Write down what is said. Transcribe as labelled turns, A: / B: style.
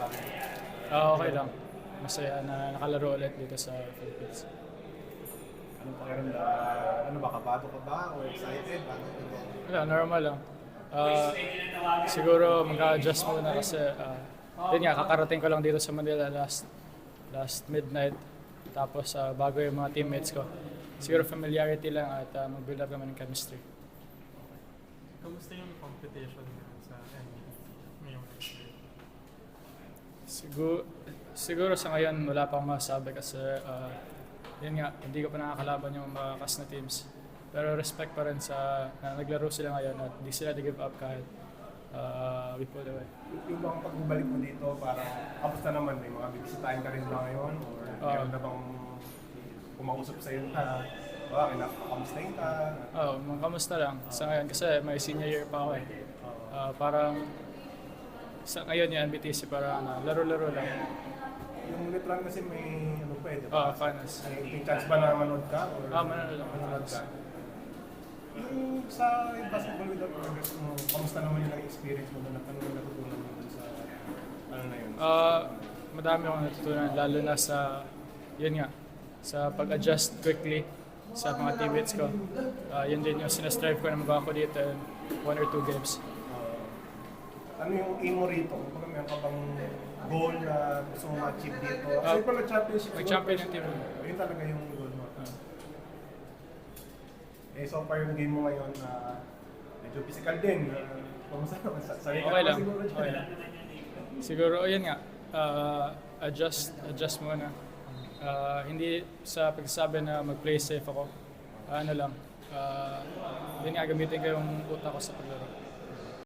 A: sa amin?
B: Okay lang. Masaya na nakalaro ulit dito sa Philippines.
A: Anong pakiramdam? Ano ba, kabado ka ba o excited? Ano ba?
B: Wala, normal lang. Siguro mag-adjust muna kasi yun nga, kakarating ko lang dito sa Manila last midnight. Tapos bago yung mga teammates ko. Siguro familiarity lang at mag-build up naman ng chemistry.
C: Kamusta yung competition sa NBA ngayong next year?
B: Siguro sa ngayon wala pang masabi kasi yun nga, hindi ko pa nakakalaban yung mga kas na teams. Pero respect pa rin sa na naglaro sila ngayon at hindi sila nag-give up kahit we pulled away.
A: Yung bang pagbabalik mo dito, parang kamusta naman? May mga bibisitahin ka rin ba ngayon? Or meron na bang kumausap sa'yo na kinakamustahin ka?
B: Kamusta lang sa ngayon kasi may senior year pa ako eh. Parang sa ngayon yung NBTC parang laro-laro lang.
A: Yung Letran kasi may ano pa eh, di ba?
B: Finals.
A: May chance ba na manood ka? Or
B: Manood lang.
A: manood ka? Yung sa basketball without borders mo, kamusta naman yung experience mo doon? Ano yung natutunan mo doon sa ano na yun?
B: Madami akong natutunan lalo na sa yun nga sa pag-adjust quickly sa mga teammates ko. Yun din yung sinastrive ko na magawa ko dito in 1 or 2 games.
A: Ano yung aim mo rito? Kung meron ka bang goal na gusto mo ma-achieve dito? Kasi pa nag-championship.
B: Mag-champion yung team.
A: Yun talaga yung goal mo. So far yung game mo ngayon, medyo physical din. Kamusta naman?
B: Okay lang. Okay lang. Siguro, yun nga, adjust muna. Hindi sa pagsasabi na mag-play safe ako. Ano lang, yun nga, gamitin ko yung utak ko sa paglaro.